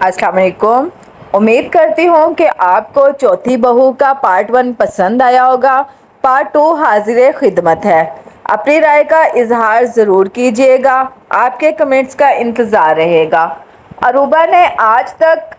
अस्सलाम वालेकुम। उम्मीद करती हूँ कि आपको चौथी बहू का पार्ट 1 पसंद आया होगा। पार्ट 2 हाजिर खिदमत है। अपनी राय का इजहार ज़रूर कीजिएगा। आपके कमेंट्स का इंतज़ार रहेगा। अरूबा ने आज तक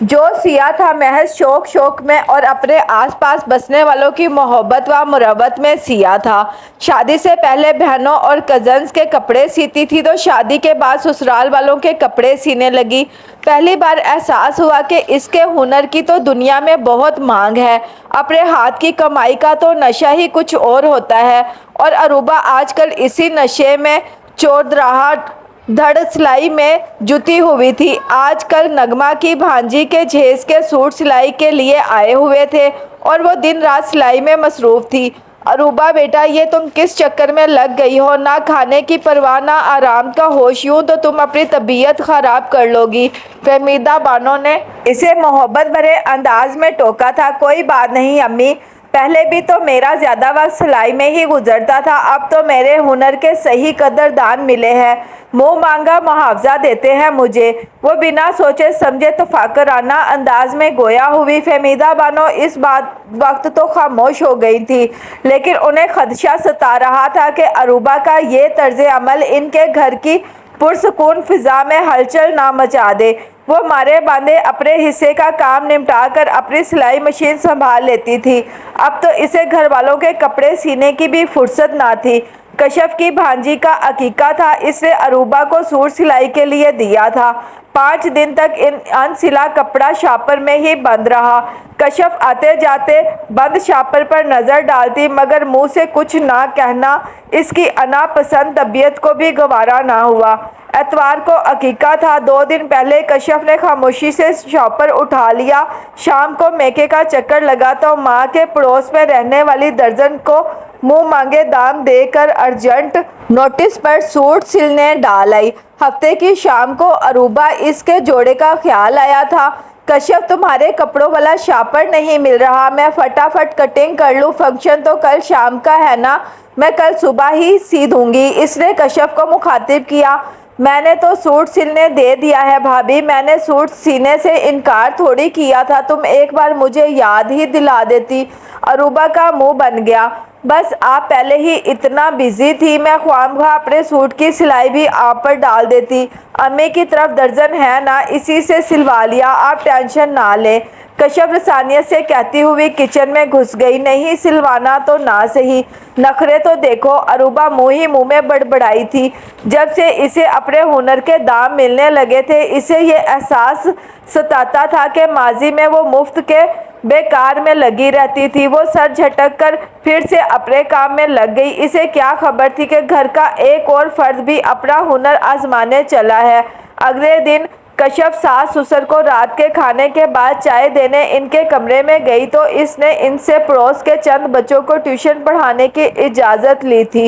जो सिया था महज शौक शौक में और अपने आसपास बसने वालों की मोहब्बत व मुरब्बत में सिया था। शादी से पहले बहनों और कज़न्स के कपड़े सीती थी तो शादी के बाद ससुराल वालों के कपड़े सीने लगी। पहली बार एहसास हुआ कि इसके हुनर की तो दुनिया में बहुत मांग है। अपने हाथ की कमाई का तो नशा ही कुछ और होता है और अरूबा आजकल इसी नशे में चौधराहट धड़ सिलाई में जुटी हुई थी। आजकल नगमा की भांजी के जहेज के सूट सिलाई के लिए आए हुए थे और वो दिन रात सिलाई में मसरूफ़ थी। अरूबा बेटा, ये तुम किस चक्कर में लग गई हो? ना खाने की परवाह ना आराम का होश, यूँ तो तुम अपनी तबीयत ख़राब कर लोगी। फहमीदा बानो ने इसे मोहब्बत भरे अंदाज में टोका था। कोई बात नहीं अम्मी, पहले भी तो मेरा ज़्यादा वक्त सिलाई में ही गुजरता था। अब तो मेरे हुनर के सही कदरदान मिले हैं, मुँह मांगा मुआवजा देते हैं मुझे। वो बिना सोचे समझे तफाकराना अंदाज में गोया हुई। फहमीदा बानो इस वक्त तो खामोश हो गई थी, लेकिन उन्हें खदशा सता रहा था कि अरूबा का ये तर्ज अमल इनके घर की पुरसकून फिजा में हलचल ना मचा दे। वो मारे बांधे अपने हिस्से का काम निपटा कर अपनी सिलाई मशीन संभाल लेती थी। अब तो इसे घर वालों के कपड़े सीने की भी फुर्सत ना थी। कशफ की भांजी का अकीका था, इसने अरूबा को सूट सिलाई के लिए दिया था। 5 दिन तक अनसिला कपड़ा शापर में ही बंद रहा। कशफ आते जाते बंद शापर पर नज़र डालती, मगर मुंह से कुछ ना कहना इसकी अना पसंद तबीयत को भी गवारा ना हुआ। एतवार को अकीका था। 2 दिन पहले कशफ ने खामोशी से शॉपर उठा लिया। शाम को मेके का चक्कर लगा तो माँ के पड़ोस में रहने वाली दर्जन को मुंह मांगे दाम देकर अर्जेंट नोटिस पर सूट सिलने डाल आई। हफ्ते की शाम को अरूबा इसके जोड़े का ख्याल आया था। कशफ, तुम्हारे कपड़ों वाला शापर नहीं मिल रहा, मैं फटाफट कटिंग कर लूँ। फंक्शन तो कल शाम का है ना, मैं कल सुबह ही सी दूंगी। इसने कशफ को मुखातिब किया। मैंने तो सूट सिलने दे दिया है भाभी, मैंने सूट सीने से इनकार थोड़ी किया था, तुम एक बार मुझे याद ही दिला देती। अरूबा का मुंह बन गया। बस आप पहले ही इतना बिजी थी, मैं ख्वामख्वाह अपने सूट की सिलाई भी आप पर डाल देती। अम्मी की तरफ दर्जन है ना, इसी से सिलवा लिया, आप टेंशन ना लें। कशफ रसानियत से कहती हुई किचन में घुस गई। नहीं सिलवाना तो ना सही, नखरे तो देखो। अरूबा मुँह ही मुँह में बड़बड़ाई थी। जब से इसे अपने हुनर के दाम मिलने लगे थे, इसे ये एहसास सताता था कि माजी में वो मुफ्त के बेकार में लगी रहती थी। वो सर झटक कर फिर से अपने काम में लग गई। इसे क्या खबर थी कि घर का एक और फर्द भी अपना हुनर आजमाने चला है। अगले दिन कशफ सास ससुर को रात के खाने के बाद चाय देने इनके कमरे में गई तो इसने इनसे पड़ोस के चंद बच्चों को ट्यूशन पढ़ाने की इजाज़त ली थी।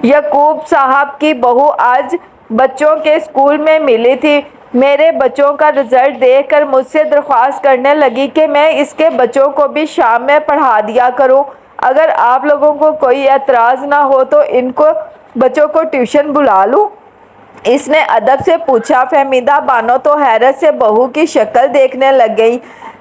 यकूब साहब की बहू आज बच्चों के स्कूल में मिली थी। मेरे बच्चों का रिज़ल्ट देखकर मुझसे दरख्वास्त करने लगी कि मैं इसके बच्चों को भी शाम में पढ़ा दिया करूं। अगर आप लोगों को कोई एतराज़ ना हो तो इनको बच्चों को ट्यूशन बुला लूं। इसने अदब से पूछा। फहमीदा बानो तो हैरत से बहू की शक्ल देखने लग गई।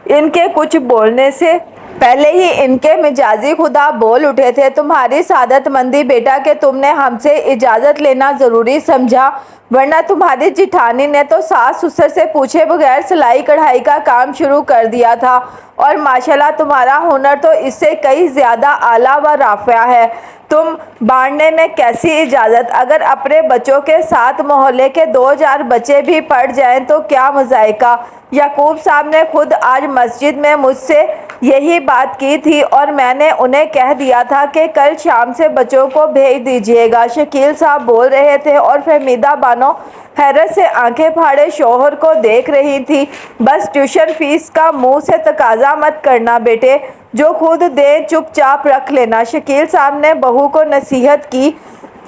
इनके कुछ बोलने से पहले ही इनके मिजाजी खुदा बोल उठे थे। तुम्हारी सादतमंदी बेटा कि तुमने हमसे इजाज़त लेना ज़रूरी समझा, वरना तुम्हारी जिठानी ने तो सास ससुर से पूछे बगैर सिलाई कढ़ाई का काम शुरू कर दिया था। और माशाल्लाह तुम्हारा हुनर तो इससे कई ज़्यादा आला व राफ़िया है। तुम बांटने में कैसी इजाज़त? अगर अपने बच्चों के साथ मोहल्ले के 2-4 बच्चे भी पढ़ जाएं तो क्या मज़ाइका। याकूब साहब ने खुद आज मस्जिद में मुझसे यही बात की थी और मैंने उन्हें कह दिया था कि कल शाम से बच्चों को भेज दीजिएगा। शकील साहब बोल रहे थे और फहमीदा बानो हैरत से आंखें फाड़े शौहर को देख रही थी। बस ट्यूशन फीस का मुंह से तकाजा मत करना बेटे, जो खुद दे चुपचाप रख लेना। शकील साहब ने बहू को नसीहत की।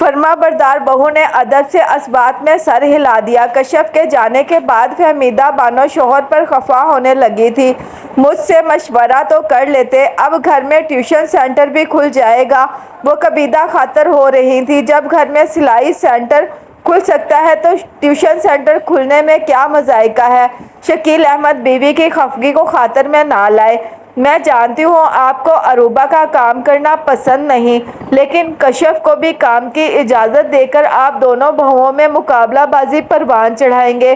फरमाबरदार बहू ने अदब से असबात में सर हिला दिया। कशफ के जाने के बाद फहमीदा बानो शौहर पर खफा होने लगी थी। मुझसे मशवरा तो कर लेते, अब घर में ट्यूशन सेंटर भी खुल जाएगा। वो कबीदा खातर हो रही थी। जब घर में सिलाई सेंटर کھل سکتا ہے تو ٹیوشن سینٹر کھلنے میں کیا مذائقہ ہے۔ شکیل احمد بیوی کی خفگی کو خاطر میں نہ لائے۔ میں جانتی ہوں آپ کو عروبہ کا کام کرنا پسند نہیں، لیکن کشف کو بھی کام کی اجازت دے کر آپ دونوں بہوؤں میں مقابلہ بازی پروان چڑھائیں گے۔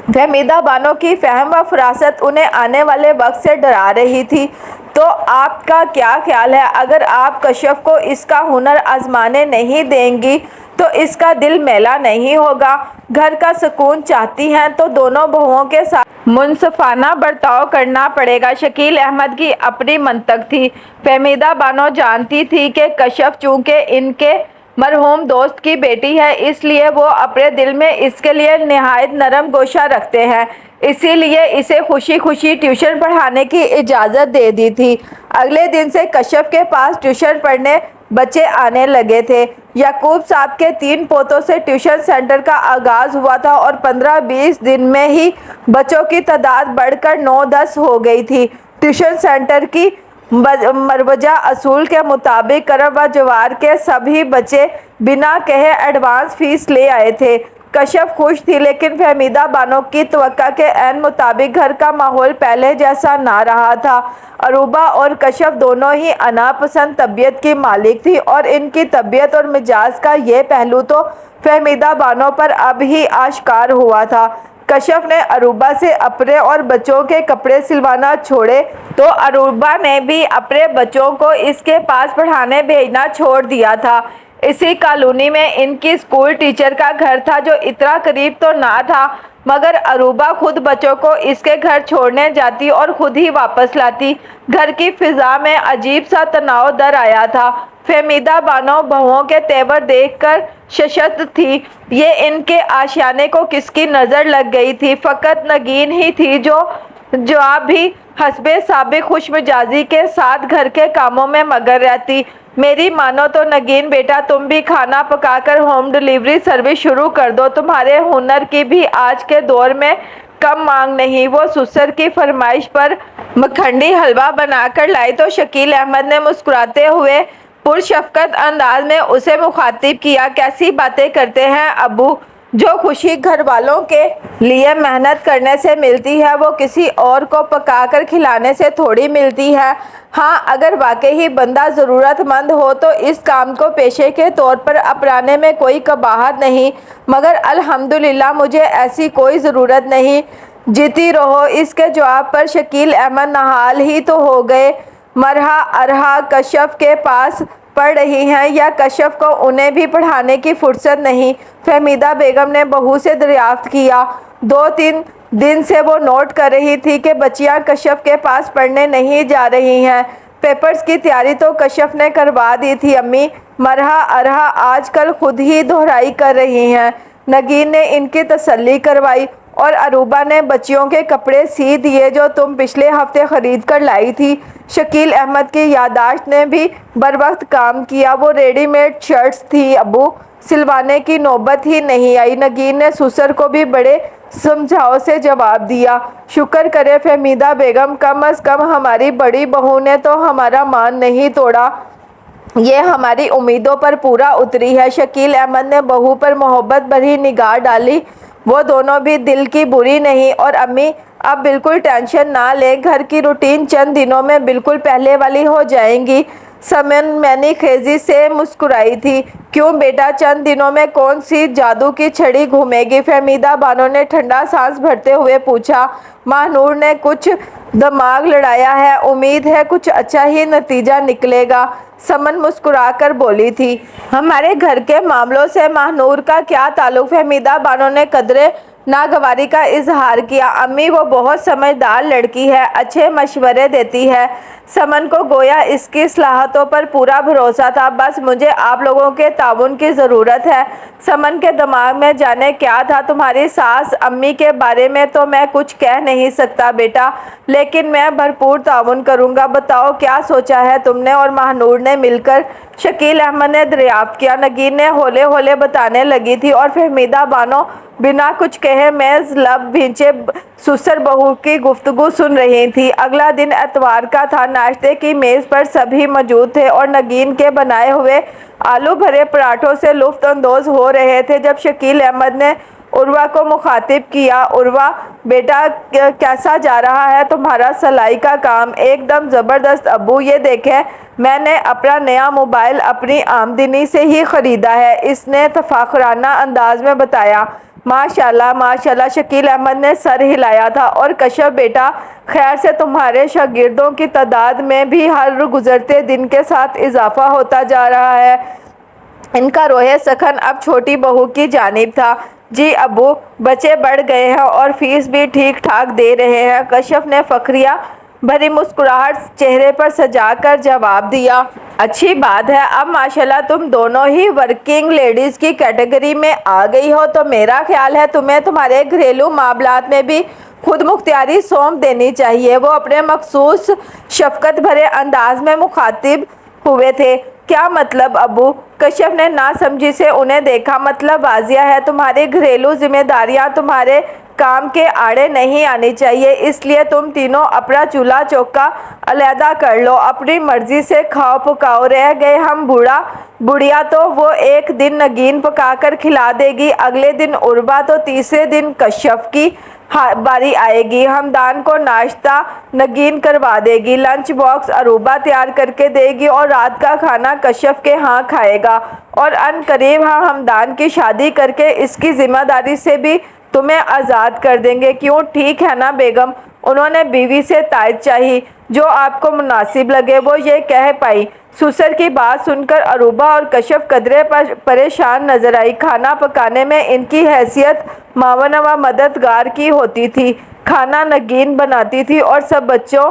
فہمیدہ بانو کی فہم و فراست انہیں آنے والے وقت سے ڈرا رہی تھی۔ تو آپ کا کیا خیال ہے، اگر آپ کشف کو اس کا ہنر آزمانے نہیں دیں گی تو اس کا دل میلا نہیں ہوگا؟ گھر کا سکون چاہتی ہیں تو دونوں بہوؤں کے ساتھ منصفانہ برتاؤ کرنا پڑے گا۔ شکیل احمد کی اپنی منطق تھی۔ فہمیدہ بانو جانتی تھی کہ کشف چونکہ ان کے مرحوم دوست کی بیٹی ہے، اس لیے وہ اپنے دل میں اس کے لیے نہایت نرم گوشہ رکھتے ہیں، اسی لیے اسے خوشی خوشی ٹیوشن پڑھانے کی اجازت دے دی تھی۔ اگلے دن سے کشف کے پاس ٹیوشن پڑھنے بچے آنے لگے تھے۔ یعقوب صاحب کے 3 پوتوں سے ٹیوشن سینٹر کا آغاز ہوا تھا اور 15-20 دن میں ہی بچوں کی تعداد بڑھ کر 9-10 ہو گئی تھی۔ ٹیوشن سینٹر کی مروجہ اصول کے مطابق کرم و جوار کے سبھی بچے بنا کہے ایڈوانس فیس لے آئے تھے۔ کشف خوش تھی، لیکن فہمیدہ بانو کی توقع کے عین مطابق گھر کا ماحول پہلے جیسا نہ رہا تھا۔ عروبہ اور کشف دونوں ہی انا پسند طبیعت کی مالک تھی اور ان کی طبیعت اور مزاج کا یہ پہلو تو فہمیدہ بانو پر اب ہی آشکار ہوا تھا۔ کشف نے عروبہ سے اپنے اور بچوں کے کپڑے سلوانا چھوڑے تو عروبہ نے بھی اپنے بچوں کو اس کے پاس پڑھانے بھیجنا چھوڑ دیا تھا۔ اسی کالونی میں ان کی اسکول ٹیچر کا گھر تھا جو اتنا قریب تو نہ تھا، مگر عروبہ خود بچوں کو اس کے گھر چھوڑنے جاتی اور خود ہی واپس لاتی۔ گھر کی فضا میں عجیب سا تناؤ در آیا تھا۔ فہمیدہ بانو بہوؤں کے تیور دیکھ کر ششدر تھی۔ یہ ان کے آشیانے کو کس کی نظر لگ گئی تھی؟ فقط نگین ہی تھی جو اب بھی حسب سابق خوش مزاجی کے ساتھ گھر کے کاموں میں مگن رہتی۔ میری مانو تو نگین بیٹا، تم بھی کھانا پکا کر ہوم ڈلیوری سروس شروع کر دو، تمہارے ہنر کی بھی آج کے دور میں کم مانگ نہیں۔ وہ سسر کی فرمائش پر مکھنی حلوہ بنا کر لائی تو شکیل احمد نے مسکراتے ہوئے پرشفقت انداز میں اسے مخاطب کیا، کیسی باتیں کرتے ہیں ابو؟ جو خوشی گھر والوں کے لیے محنت کرنے سے ملتی ہے وہ کسی اور کو پکا کر کھلانے سے تھوڑی ملتی ہے۔ ہاں، اگر واقعی بندہ ضرورت مند ہو تو اس کام کو پیشے کے طور پر اپنانے میں کوئی قباحت نہیں، مگر الحمدللہ مجھے ایسی کوئی ضرورت نہیں۔ جیتی رہو۔ اس کے جواب پر شکیل احمد نہال ہی تو ہو گئے۔ مرحا ارحا کشف کے پاس پڑھ رہی ہیں یا کشف کو انہیں بھی پڑھانے کی فرصت نہیں؟ فہمیدہ بیگم نے بہو سے دریافت کیا۔ 2-3 دن سے وہ نوٹ کر رہی تھی کہ بچیاں کشف کے پاس پڑھنے نہیں جا رہی ہیں۔ پیپرز کی تیاری تو کشف نے کروا دی تھی امی، مرحا ارحا آج کل خود ہی دہرائی کر رہی ہیں۔ نگین نے ان کی تسلی کروائی۔ اور عروبہ نے بچیوں کے کپڑے سی دیے جو تم پچھلے ہفتے خرید کر لائی تھی؟ شکیل احمد کی یادداشت نے بھی بروقت کام کیا۔ وہ ریڈی میڈ شرٹس تھیں ابو، سلوانے کی نوبت ہی نہیں آئی۔ نگین نے سسر کو بھی بڑے سمجھاؤ سے جواب دیا۔ شکر کرے فہمیدہ بیگم، کم از کم ہماری بڑی بہو نے تو ہمارا مان نہیں توڑا، یہ ہماری امیدوں پر پورا اتری ہے۔ شکیل احمد نے بہو پر محبت بھری نگاہ ڈالی۔ وہ دونوں بھی دل کی بری نہیں، اور امی اب بالکل ٹینشن نہ لیں، گھر کی روٹین چند دنوں میں بالکل پہلے والی ہو جائیں گی۔ سمن مینی خیزی سے مسکرائی تھی۔ کیوں بیٹا، چند دنوں میں کون سی جادو کی چھڑی گھومے گی؟ فہمیدہ بانو نے ٹھنڈا سانس بھرتے ہوئے پوچھا۔ ماہنور نے کچھ دماغ لڑایا ہے، امید ہے کچھ اچھا ہی نتیجہ نکلے گا، سمن مسکرا کر بولی تھی۔ ہمارے گھر کے معاملوں سے ماہنور کا کیا تعلق؟ فہمیدہ بانو نے قدرے ناگواری کا اظہار کیا۔ امی وہ بہت سمجھدار لڑکی ہے، اچھے مشورے دیتی ہے۔ سمن کو گویا اس کی صلاحیتوں پر پورا بھروسہ تھا۔ بس مجھے آپ لوگوں کے تعاون کی ضرورت ہے۔ سمن کے دماغ میں جانے کیا تھا؟ تمہاری ساس امی کے بارے میں تو میں کچھ کہہ نہیں سکتا بیٹا، لیکن میں بھرپور تعاون کروں گا۔ بتاؤ کیا سوچا ہے تم نے اور ماہنور نے مل کر؟ شکیل احمد نے دریافت کیا۔ نگین نے ہولے ہولے بتانے لگی تھی اور فہمیدہ بانو بنا کچھ کہے میز لب بھینچے سسر بہو کی گفتگو سن رہی تھی۔ اگلا دن اتوار کا تھا۔ ناشتے کی میز پر سبھی موجود تھے اور نگین کے بنائے ہوئے आलू भरे पराठों से लुत्फ अंदोज हो रहे थे जब शकील अहमद ने उर्वा को मुखातिब किया। उर्वा, बेटा कैसा जा रहा है तुम्हारा सिलाई का काम? एकदम ज़बरदस्त अब्बू, ये देखें मैंने अपना नया मोबाइल अपनी आमदनी से ही ख़रीदा है, इसने तफाखुराना अंदाज में बताया। माशाल्लाह माशाल्लाह, शकील अहमद ने सर हिलाया था। और कश्यप बेटा, खैर से तुम्हारे शागिर्दों की तादाद में भी हर गुज़रते दिन के साथ इजाफा होता जा रहा है। इनका रोहे सखन अब छोटी बहू की जानिब था। जी अब्बू, बच्चे बढ़ गए हैं और फीस भी ठीक ठाक दे रहे हैं, कश्यप ने फखरिया भरी मुस्कुराहट चेहरे पर सजाकर जवाब दिया। अच्छी बात है, अब माशाल्लाह तुम दोनों ही वर्किंग लेडीज़ की कैटेगरी में आ गई हो, तो मेरा ख्याल है तुम्हें तुम्हारे घरेलू मामलात में भी खुद मुख्तियारी सौंप देनी चाहिए। वो अपने मखसूस शफकत भरे अंदाज में मुखातिब हुए थे। क्या मतलब अब्बू? कश्यप ने नासमझी से उन्हें देखा। मतलब वाजिया है, तुम्हारी घरेलू जिम्मेदारियां तुम्हारे काम के आड़े नहीं आनी चाहिए, इसलिए तुम तीनों अपना चूल्हा चौका अलहदा कर लो, अपनी मर्जी से खाओ पकाओ। रह गए हम बूढ़ा बुढ़िया, तो वो एक दिन नगीन पकाकर खिला देगी, अगले दिन उर्वा, तो तीसरे दिन कश्यप की बारी आएगी, हमदान को नाश्ता नगीन करवा देगी, लंच बॉक्स अरूबा तैयार करके देगी और रात का खाना कश्यप के यहाँ खाएगा। और अनकरीब हमदान की शादी करके इसकी जिम्मेदारी से भी तुम्हें आज़ाद कर देंगे। क्यों, ठीक है ना बेगम? उन्होंने बीवी से तायद चाही। जो आपको मुनासिब लगे वो ये कह पाई। सुसर की बात सुनकर अरूबा और कश्यप कदरे परेशान नजर आई। खाना पकाने में इनकी हैसियत मावन व मददगार की होती थी। खाना नगीन बनाती थी और सब बच्चों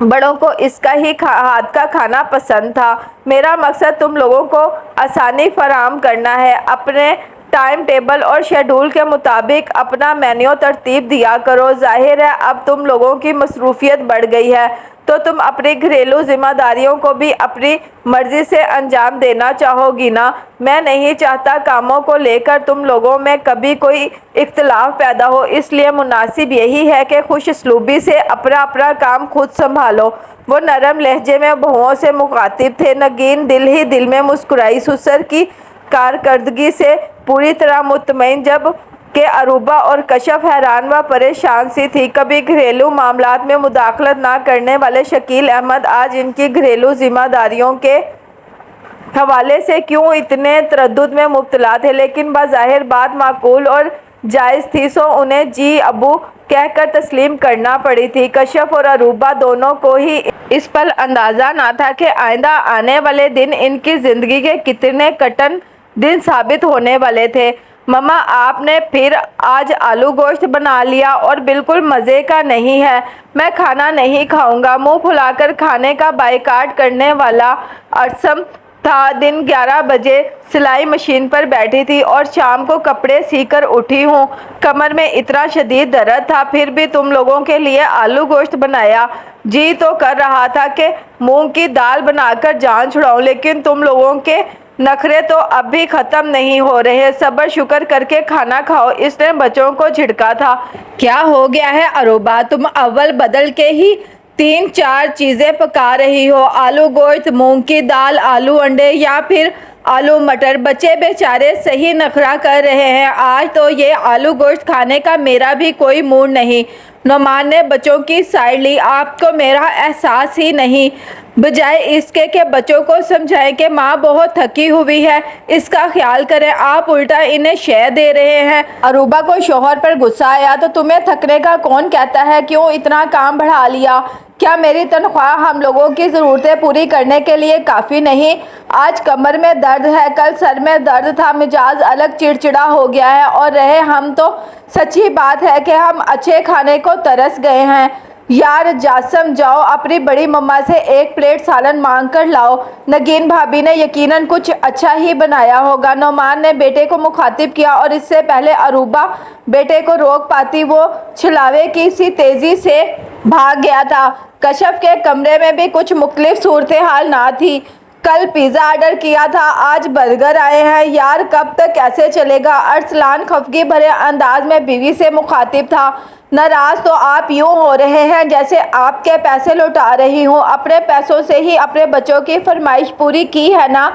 बड़ों को इसका ही हाथ का खाना पसंद था। मेरा मकसद तुम लोगों को आसानी फराहम करना है। अपने टाइम टेबल और शेड्यूल के मुताबिक अपना मेन्यू तरतीब दिया करो। जाहिर है अब तुम लोगों की मसरूफियत बढ़ गई है, तो तुम अपनी घरेलू जिम्मेदारियों को भी अपनी मर्जी से अंजाम देना चाहोगी ना? मैं नहीं चाहता कामों को लेकर तुम लोगों में कभी कोई इख्तिलाफ पैदा हो, इसलिए मुनासिब यही है कि खुशस्लूबी से अपना अपना काम खुद संभालो। वो नरम लहजे में बहुओं से मुखातिब थे। नगीन दिल ही दिल में मुस्कुराई। सुसर की कारकर्दगी से पूरी तरह मुतमईन जब कि अरूबा और कश्यप हैरान व परेशान सी थी। कभी घरेलू मामलात में मुदाखलत ना करने वाले शकील अहमद आज इनकी घरेलू जिम्मेदारियों के हवाले से क्यों इतने तरद्दुद में मुब्तला थे, लेकिन बाज़ाहिर बात माकूल और जायज़ थी, सो उन्हें जी अबू कहकर तस्लीम करना पड़ी थी। कश्यप और अरूबा दोनों को ही इस पर अंदाज़ा ना था कि आइंदा आने वाले दिन इनकी ज़िंदगी के कितने कठिन दिन साबित होने वाले थे। मम्मा, आपने फिर आज आलू गोश्त बना लिया और बिल्कुल मज़े का नहीं है। मैं खाना नहीं खाऊंगा। मुंह फुलाकर खाने का बायकाट करने वाला अरसम था। दिन 11 बजे सिलाई मशीन पर बैठी थी और शाम को कपड़े सीकर उठी हूँ। कमर में इतना शदीद दर्द था, फिर भी तुम लोगों के लिए आलू गोश्त बनाया। जी तो कर रहा था कि मूंग की दाल बनाकर जान छुड़ाऊं, लेकिन तुम लोगों के नखरे तो अब भी ख़त्म नहीं हो रहे। सब्र शुक्र करके खाना खाओ, इसने बच्चों को झिड़का था। क्या हो गया है अरूबा, तुम अव्वल बदल के ही 3-4 चीज़ें पका रही हो? आलू गोश्त, मूंग की दाल, आलू अंडे या फिर आलू मटर? बच्चे बेचारे सही नखरा कर रहे हैं। आज तो ये आलू गोश्त खाने का मेरा भी कोई मूड नहीं। नौमान ने बच्चों की साइड ली। आपको मेरा एहसास ही नहीं, बजाय इसके कि बच्चों को समझाएं कि माँ बहुत थकी हुई है, इसका ख्याल करें, आप उल्टा इन्हें शय दे रहे हैं। अरूबा को शोहर पर गुस्सा आया। तो तुम्हें थकने का कौन कहता है? क्यों इतना काम बढ़ा लिया? क्या मेरी तनख्वाह हम लोगों की ज़रूरतें पूरी करने के लिए काफ़ी नहीं? आज कमर में दर्द है, कल सर में दर्द था, मिजाज अलग चिड़चिड़ा हो गया है। और रहे हम तो सच्ची बात है कि हम अच्छे खाने को तरस गए हैं। यार जासम, जाओ अपनी बड़ी मम्मा से 1 प्लेट सालन मांग कर लाओ। नगीन भाभी ने यकीनन कुछ अच्छा ही बनाया होगा। नौमान ने बेटे को मुखातिब किया और इससे पहले अरूबा बेटे को रोक पाती, वो छलावे की सी तेज़ी से भाग गया था। कश्यप के कमरे में भी कुछ मुख्तलिफ सूरत हाल ना थी। कल पिज़्ज़ा ऑर्डर किया था, आज बर्गर आए हैं। यार कब तक कैसे चलेगा? अरसलान खफगी भरे अंदाज में बीवी से मुखातिब था। नाराज़ तो आप यूँ हो रहे हैं जैसे आपके पैसे लौटा रही हूँ। अपने पैसों से ही अपने बच्चों की फरमाइश पूरी की है ना?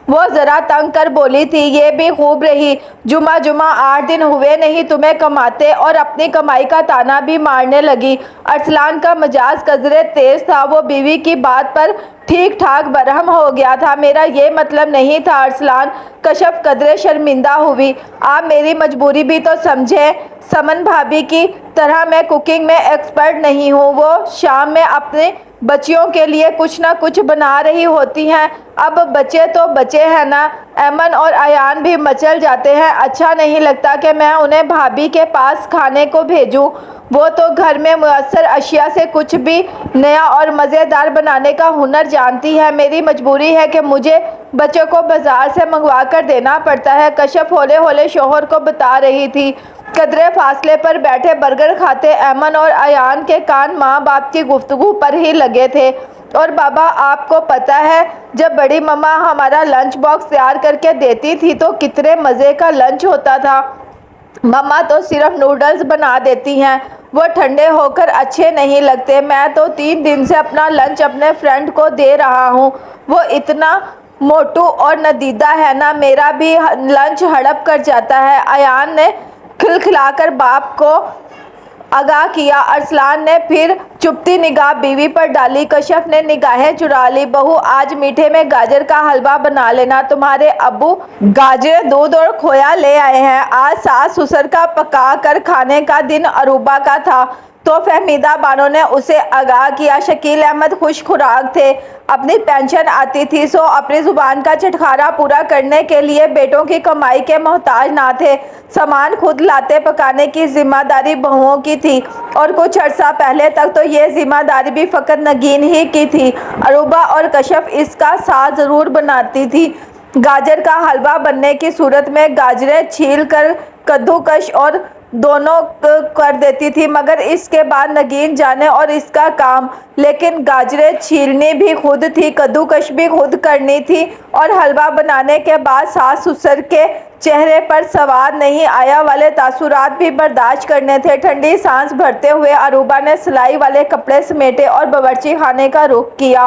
वो जरा तंग कर बोली थी, ये भी खूब रही, जुमा 8 दिन हुए नहीं तुम्हें कमाते और अपनी कमाई का ताना भी मारने लगी। अरसलान का मिजाज कदरे तेज था, वो बीवी की बात पर ठीक ठाक बरहम हो गया था। मेरा ये मतलब नहीं था अरसलान, कशफ कदरे शर्मिंदा हुई। आप मेरी मजबूरी भी तो समझे, समन भाभी की तरह मैं कुकिंग में एक्सपर्ट नहीं हूँ। वो शाम में अपने बच्चियों के लिए कुछ ना कुछ बना रही होती हैं। अब बच्चे तो बच्चे हैं ना, ऐमन और अयान भी मचल जाते हैं। अच्छा नहीं लगता कि मैं उन्हें भाभी के पास खाने को भेजूं। वो तो घर में मुयस्सर अशिया से कुछ भी नया और मज़ेदार बनाने का हुनर जानती है। मेरी मजबूरी है कि मुझे बच्चों को बाजार से मंगवा कर देना पड़ता है, कशफ होले होले शोहर को बता रही थी। कदरे फासले पर बैठे बर्गर खाते ऐमन और अयान के कान माँ बाप की गुफ्तगू पर ही लगे थे। और बाबा, आपको पता है, जब बड़ी मम्मा हमारा लंच बॉक्स तैयार करके देती थी तो कितने मज़े का लंच होता था। मम्मा तो सिर्फ नूडल्स बना देती हैं, वो ठंडे होकर अच्छे नहीं लगते। मैं तो 3 दिन से अपना लंच अपने फ्रेंड को दे रहा हूँ, वो इतना मोटू और नदीदा है ना, मेरा भी लंच हड़प कर जाता है। अयान ने खिलखिलाकर बाप को आगाह किया। अरसलान ने फिर चुपती निगाह बीवी पर डाली। कशफ ने निगाहें चुरा ली। बहू, आज मीठे में गाजर का हलवा बना लेना, तुम्हारे अब्बू गाजर, दूध और खोया ले आए हैं। आज सास ससुर का पका कर खाने का दिन अरूबा का था। तो फहमीदा बानो ने उसे आगाह किया। शकील अहमद खुश खुराक थे, अपनी पेंशन आती थी, सो अपनी जुबान का छुटकारा पूरा करने के लिए बेटों की कमाई के मोहताज ना थे। सामान खुद लाते पकाने की जिम्मेदारी बहुओं की थी और कुछ अर्सा पहले तक तो ये जिम्मेदारी भी फ़कत नगीन ही की थी। अरूबा और कशफ इसका साथ ज़रूर बनाती थी। गाजर का हलवा बनने की सूरत में गाजरें छील कर कद्दूकश और दोनों कर देती थी, मगर इसके बाद नगीन जाने और इसका काम। लेकिन गाजरें छीलनी भी खुद थी, कद्दूकश भी खुद करनी थी और हलवा बनाने के बाद सास ससुर के चेहरे पर सवाद नहीं आया वाले तासुरात भी बर्दाश्त करने थे। ठंडी सांस भरते हुए अरूबा ने सिलाई वाले कपड़े समेटे और बावर्ची खाने का रुख किया।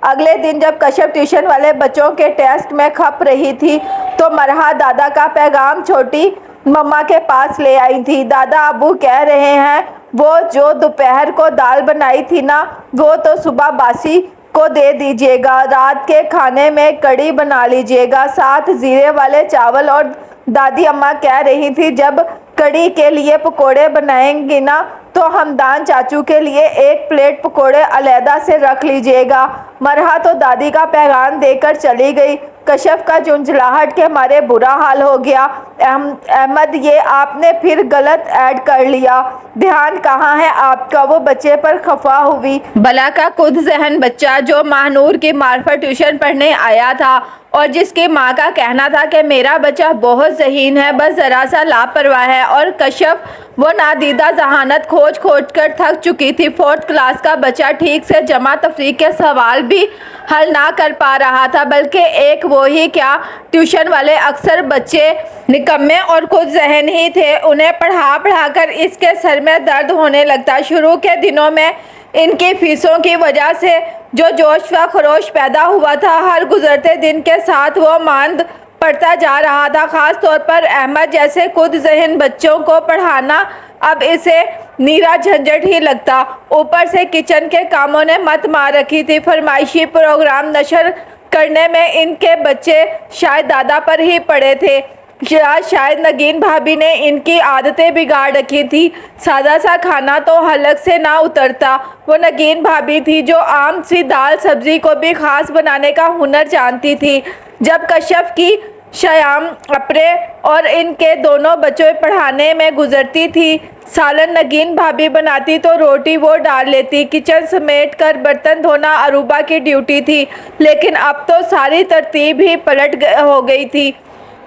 अगले दिन जब कशफ ट्यूशन वाले बच्चों के टेस्ट में खप रही थी तो मरहा दादा का पैगाम छोटी मम्मा के पास ले आई थी। दादा अबू कह रहे हैं वो जो दोपहर को दाल बनाई थी ना, वो तो सुबह बासी को दे दीजिएगा, रात के खाने में कड़ी बना लीजिएगा, साथ जीरे वाले चावल। और दादी अम्मा कह रही थी जब कड़ी के लिए पकोड़े बनाएंगी ना तो हमदान चाचू के लिए 1 प्लेट पकोड़े अलहदा से रख लीजिएगा। मरहा तो दादी का पैगाम देकर चली गई। कशफ का झुंझलाहट के मारे बुरा हाल हो गया। अहमद, ये आपने फिर गलत ऐड कर लिया, ध्यान कहाँ है आपका? वो बच्चे पर खफा हुई। भला का खुद जहन बच्चा जो महानूर की मार्फत ट्यूशन पढ़ने आया था और जिसकी माँ का कहना था कि मेरा बच्चा बहुत ज़हीन है, बस ज़रा सा लापरवाह है। और कशफ वो नादीदा जहानत खोज कर थक चुकी थी। 4th क्लास का बच्चा ठीक से जमा तफरीक के सवाल भी हल ना कर पा रहा था, बल्कि एक वो ही क्या, ट्यूशन वाले अक्सर बच्चे निकम्मे और खुद जहन ही थे। उन्हें पढ़ा कर इसके सर में दर्द होने लगता। शुरू के दिनों में इनकी फीसों की वजह से जो जोश व खरोश पैदा हुआ था, हर गुजरते दिन के साथ वो मांद पड़ता जा रहा था। ख़ास तौर पर अहमद जैसे खुद ज़हन बच्चों को पढ़ाना अब इसे नीरा झंझट ही लगता। ऊपर से किचन के कामों ने मत मार रखी थी। फरमाइशी प्रोग्राम नशर करने में इनके बच्चे शायद दादा पर ही पड़े थे, शायद नगीन भाभी ने इनकी आदतें बिगाड़ रखी थी। सादा सा खाना तो हलक से ना उतरता। वो नगीन भाभी थी जो आम सी दाल सब्जी को भी ख़ास बनाने का हुनर जानती थी। जब कशफ की शाम अपने और इनके दोनों बच्चों पढ़ाने में गुजरती थी, सालन नगीन भाभी बनाती तो रोटी वो डाल लेती। किचन समेट कर बर्तन धोना अरूबा की ड्यूटी थी, लेकिन अब तो सारी तरतीब ही पलट हो गई थी।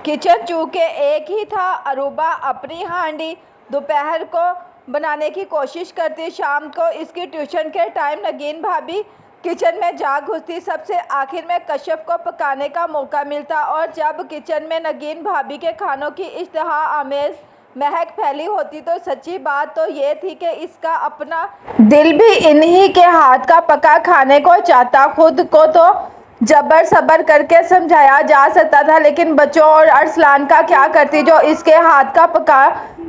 किचन चूँकि एक ही था, अरूबा अपनी हांडी दोपहर को बनाने की कोशिश करती, शाम को इसकी ट्यूशन के टाइम नगीन भाभी किचन में जा घुसती। सबसे आखिर में कशफ को पकाने का मौका मिलता और जब किचन में नगीन भाभी के खानों की इश्तहा आमेज महक फैली होती तो सच्ची बात तो ये थी कि इसका अपना दिल भी इन्हीं के हाथ का पका खाने को चाहता। खुद को तो जबर सबर करके समझाया जा सकता था, लेकिन बच्चों और अरसलान का क्या करती जो इसके हाथ का पका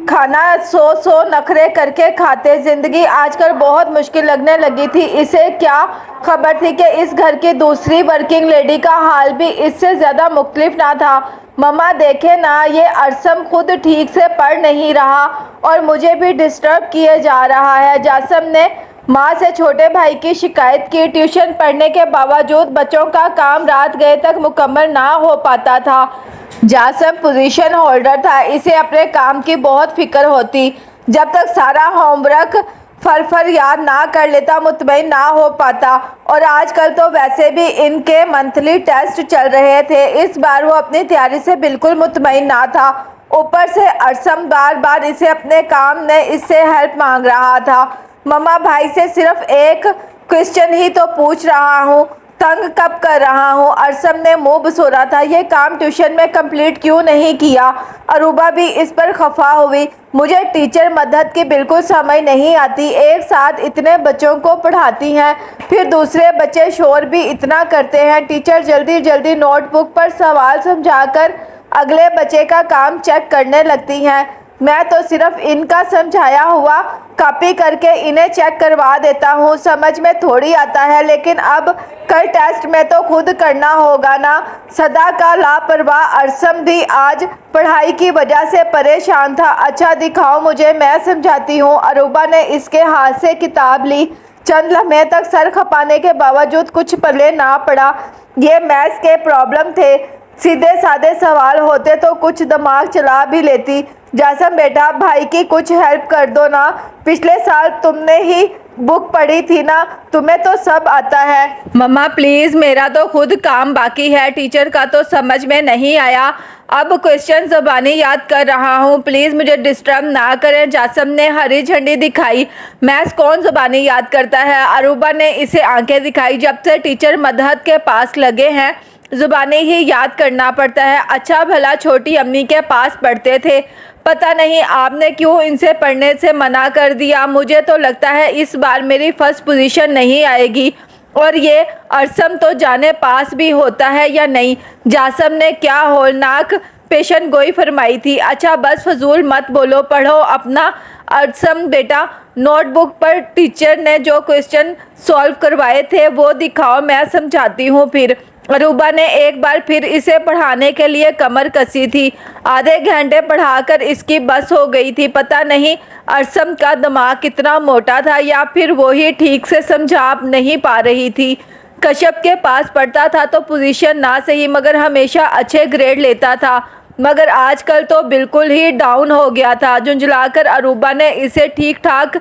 खाना सौ नखरे करके खाते। जिंदगी आजकल बहुत मुश्किल लगने लगी थी। इसे क्या खबर थी कि इस घर की दूसरी वर्किंग लेडी का हाल भी इससे ज्यादा मुख्तलिफ ना था। मम्मा देखे ना, ये अरसम खुद ठीक से पढ़ नहीं रहा और मुझे भी डिस्टर्ब किए जा रहा है। जासम ने माँ से छोटे भाई की शिकायत की। ट्यूशन पढ़ने के बावजूद बच्चों का काम रात गए तक मुकम्मल ना हो पाता था। जासम पोजीशन होल्डर था, इसे अपने काम की बहुत फिक्र होती। जब तक सारा होमवर्क फर याद ना कर लेता मुतमईन ना हो पाता। और आजकल तो वैसे भी इनके मंथली टेस्ट चल रहे थे। इस बार वो अपनी तैयारी से बिल्कुल मुतमईन ना था। ऊपर से अरसम बार बार इसे अपने काम ने इससे हेल्प मांग रहा था। मम्मा भाई से सिर्फ एक क्वेश्चन ही तो पूछ रहा हूँ, तंग कब कर रहा हूँ। अरसम ने मुंह बसोरा था। ये काम ट्यूशन में कंप्लीट क्यों नहीं किया। अरूबा भी इस पर खफा हुई। मुझे टीचर मदद की बिल्कुल समझ नहीं आती। एक साथ इतने बच्चों को पढ़ाती हैं, फिर दूसरे बच्चे शोर भी इतना करते हैं। टीचर जल्दी जल्दी नोटबुक पर सवाल समझाकर अगले बच्चे का काम चेक करने लगती हैं। मैं तो सिर्फ इनका समझाया हुआ कॉपी करके इन्हें चेक करवा देता हूँ। समझ में थोड़ी आता है, लेकिन अब कल टेस्ट में तो खुद करना होगा ना। सदा का लापरवाह अरसम भी आज पढ़ाई की वजह से परेशान था। अच्छा दिखाओ मुझे, मैं समझाती हूँ। अरूबा ने इसके हाथ से किताब ली। चंद लम्हे तक सर खपाने के बावजूद कुछ पल्ले ना पड़ा। ये मैथ्स के प्रॉब्लम थे। सीधे साधे सवाल होते तो कुछ दिमाग चला भी लेती। जासम बेटा, भाई की कुछ हेल्प कर दो ना। पिछले साल तुमने ही बुक पढ़ी थी ना, तुम्हें तो सब आता है। मम्मा प्लीज, मेरा तो खुद काम बाकी है। टीचर का तो समझ में नहीं आया। अब क्वेश्चन ज़बानी याद कर रहा हूँ, प्लीज़ मुझे डिस्टर्ब ना करें। जासम ने हरी झंडी दिखाई। मैथ्स कौन ज़बानी याद करता है। अरूबा ने इसे आंखें दिखाई। जब से टीचर मदहत के पास लगे हैं ज़ुबानी ही याद करना पड़ता है। अच्छा भला छोटी अम्मी के पास पढ़ते थे, पता नहीं आपने क्यों इनसे पढ़ने से मना कर दिया। मुझे तो लगता है इस बार मेरी फर्स्ट पोजीशन नहीं आएगी। और ये अरसम तो जाने पास भी होता है या नहीं। जासम ने क्या होलनाक पेशन गोई फरमाई थी। अच्छा बस फजूल मत बोलो, पढ़ो अपना। अरसम बेटा, नोटबुक पर टीचर ने जो क्वेश्चन सॉल्व करवाए थे वो दिखाओ, मैं समझाती हूँ फिर। अरूबा ने एक बार फिर इसे पढ़ाने के लिए कमर कसी थी। आधे घंटे पढ़ाकर इसकी बस हो गई थी। पता नहीं अरसम का दिमाग कितना मोटा था या फिर वो ही ठीक से समझा नहीं पा रही थी। कश्यप के पास पढ़ता था तो पोजीशन ना सही मगर हमेशा अच्छे ग्रेड लेता था, मगर आजकल तो बिल्कुल ही डाउन हो गया था। झुंझलाकर अरूबा ने इसे ठीक ठाक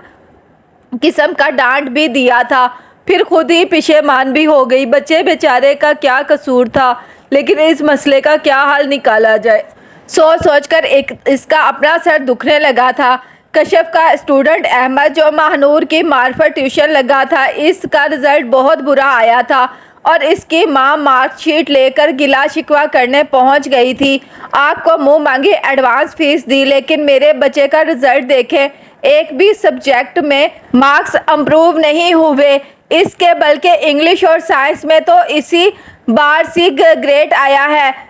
किस्म का डांट भी दिया था, फिर खुद ही पशेमान भी हो गई। बच्चे बेचारे का क्या कसूर था, लेकिन इस मसले का क्या हल निकाला जाए सोच सोचकर इसका अपना सर दुखने लगा था। कश्यप का स्टूडेंट अहमद जो महानूर की मार्फत ट्यूशन लगा था, इसका रिज़ल्ट बहुत बुरा आया था और इसकी माँ मार्कशीट लेकर गिला शिकवा करने पहुँच गई थी। आपको मुँह मांगी एडवांस फीस दी, लेकिन मेरे बच्चे का रिज़ल्ट देखें, एक भी सब्जेक्ट में मार्क्स इम्प्रूव नहीं हुए इसके, बल्कि इंग्लिश और साइंस में तो इसी बार सी ग्रेड आया है।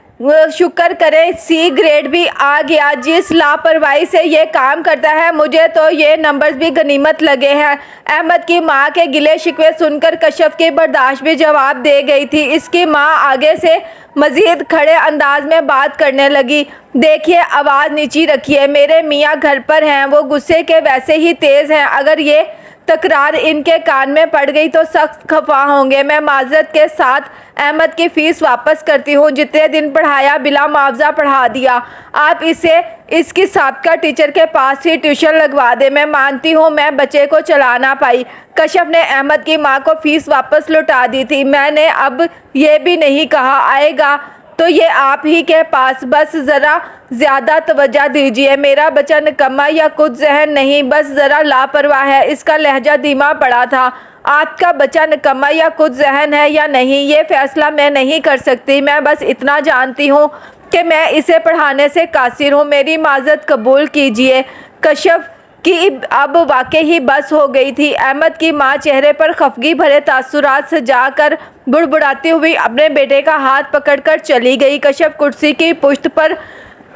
शुक्र करें सी ग्रेड भी आ गया। जिस लापरवाही से ये काम करता है, मुझे तो ये नंबर्स भी गनीमत लगे हैं। अहमद की माँ के गिले शिकवे सुनकर कश्यप की बर्दाश्त भी जवाब दे गई थी। इसकी माँ आगे से मज़ीद खड़े अंदाज में बात करने लगी। देखिए, आवाज़ नीची रखिए, मेरे मियाँ घर पर हैं, वो गुस्से के वैसे ही तेज़ हैं। अगर ये तकरार इनके कान में पड़ गई तो सख्त खफा होंगे। मैं माजरत के साथ अहमद की फ़ीस वापस करती हूँ। जितने दिन पढ़ाया बिला मुआवजा पढ़ा दिया। आप इसे इसकी साबका टीचर के पास ही ट्यूशन लगवा दे। मैं मानती हूँ मैं बच्चे को चला ना पाई। कश्यप ने अहमद की माँ को फ़ीस वापस लौटा दी थी। मैंने अब ये भी नहीं कहा आएगा तो ये आप ही के पास, बस ज़रा ज़्यादा तवज्जो दीजिए। मेरा बच्चा निकम्मा या कुछ जहन नहीं, बस ज़रा लापरवाह है। इसका लहजा धीमा पड़ा था। आपका बच्चा निकम्मा या कुछ जहन है या नहीं, ये फ़ैसला मैं नहीं कर सकती। मैं बस इतना जानती हूँ कि मैं इसे पढ़ाने से कासिर हूँ। मेरी माज़रत कबूल कीजिए। कश्यप की अब वाकई ही बस हो गई थी। अहमद की माँ चेहरे पर खफगी भरे तासुरात सजाकर बुड़बुड़ाती हुई अपने बेटे का हाथ पकड़कर चली गई। कश्यप कुर्सी की पुश्त पर